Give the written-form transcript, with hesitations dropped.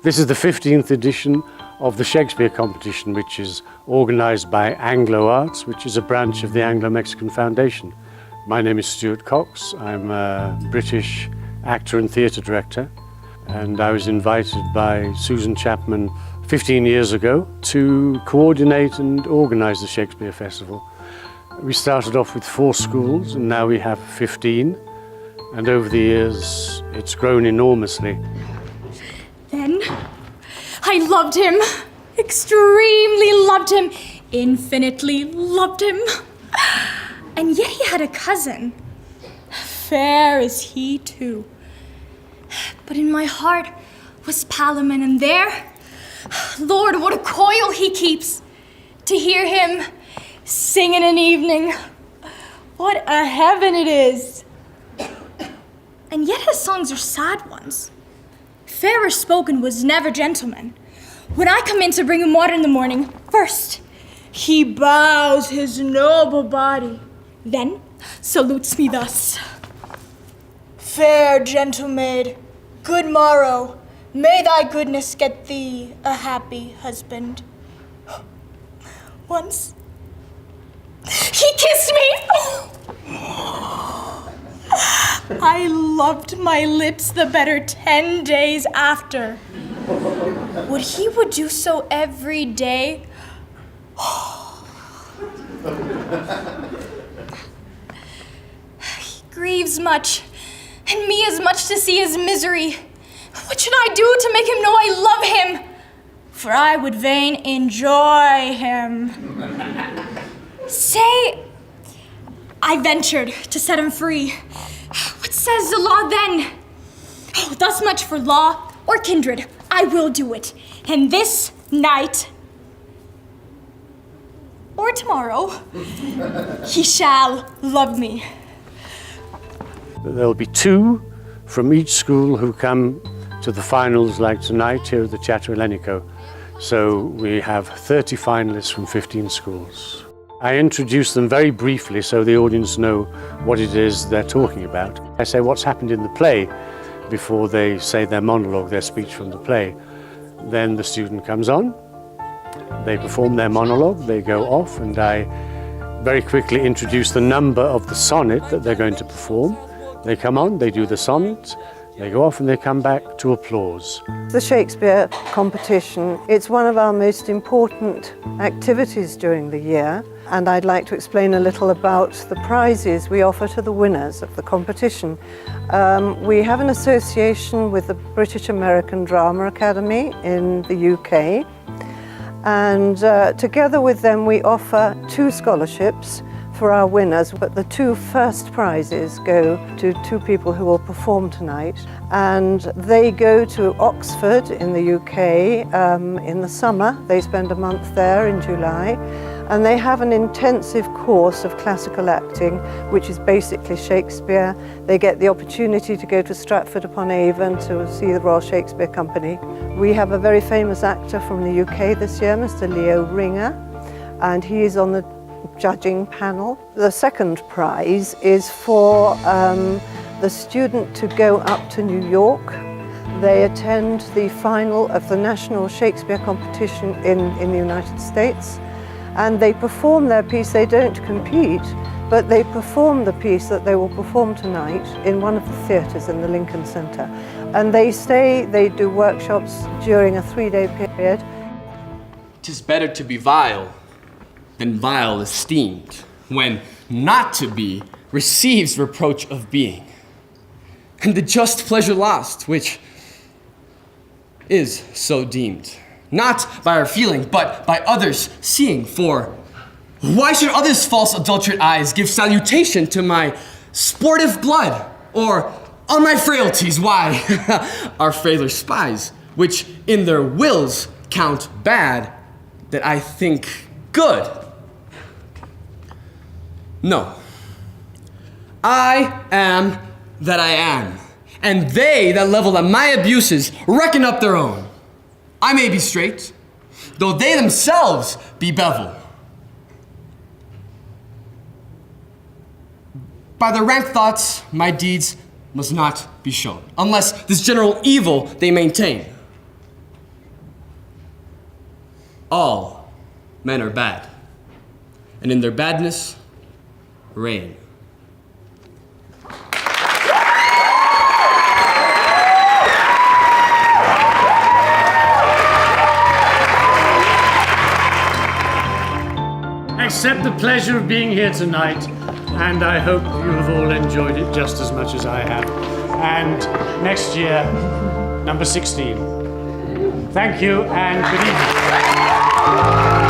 This is the 15th edition of the Shakespeare competition, which is organised by Angloarts, which is a branch of the Anglo-Mexican Foundation. My name is Stuart Cox. I'm a British actor and theatre director, and I was invited by Susan Chapman 15 years ago to coordinate and organise the Shakespeare Festival. We started off with 4 schools and now we have 15, and over the years it's grown enormously. Then I loved him, extremely loved him, infinitely loved him. And yet he had a cousin, fair as he too. But in my heart was Palamon, and there, Lord, what a coil he keeps to hear him sing in an evening. What a heaven it is. And yet his songs are sad ones. Fairer spoken was never gentleman. When I come in to bring him water in the morning, first he bows his noble body, then salutes me thus. Fair gentle maid, good morrow, may thy goodness get thee a happy husband. Once he kissed me. I loved my lips the better 10 days after. Would he would do so every day? He grieves much, and me as much to see his misery. What should I do to make him know I love him? For I would fain enjoy him. Say, I ventured to set him free. What says the law then? Oh, thus much for law or kindred. I will do it. And this night, or tomorrow, he shall love me. There'll be 2 from each school who come to the finals like tonight here at the Teatro Ellenico. So we have 30 finalists from 15 schools. I introduce them very briefly so the audience know what it is they're talking about. I say what's happened in the play before they say their monologue, their speech from the play. Then the student comes on, they perform their monologue, they go off, and I very quickly introduce the number of the sonnet that they're going to perform. They come on, they do the sonnet, they go off and they come back to applause. The Shakespeare competition, it's one of our most important activities during the year, and I'd like to explain a little about the prizes we offer to the winners of the competition. We have an association with the British American Drama Academy in the UK, and together with them we offer 2 scholarships for our winners, but the 2 first prizes go to 2 people who will perform tonight, and they go to Oxford in the UK in the summer. They spend a month there in July, and they have an intensive course of classical acting, which is basically Shakespeare. They get the opportunity to go to Stratford-upon-Avon to see the Royal Shakespeare Company. We have a very famous actor from the UK this year, Mr. Leo Ringer, and he is on the judging panel. The second prize is for the student to go up to New York. They attend the final of the National Shakespeare Competition in the United States, and they perform their piece. They don't compete, but they perform the piece that they will perform tonight in one of the theatres in the Lincoln Center. And they stay, they do workshops during a 3-day period. 'Tis better to be vile than vile esteemed, when not to be receives reproach of being, and the just pleasure lost, which is so deemed, not by our feeling, but by others' seeing. For why should others' false adulterate eyes give salutation to my sportive blood, or on my frailties, why are frailer spies, which in their wills count bad, that I think good? No. I am that I am, and they that level at my abuses reckon up their own. I may be straight, though they themselves be bevel. By their rank thoughts, my deeds must not be shown, unless this general evil they maintain. all men are bad, and in their badness, reign. Accept the pleasure of being here tonight, and I hope you have all enjoyed it just as much as I have. And next year, number 16. Thank you and good evening.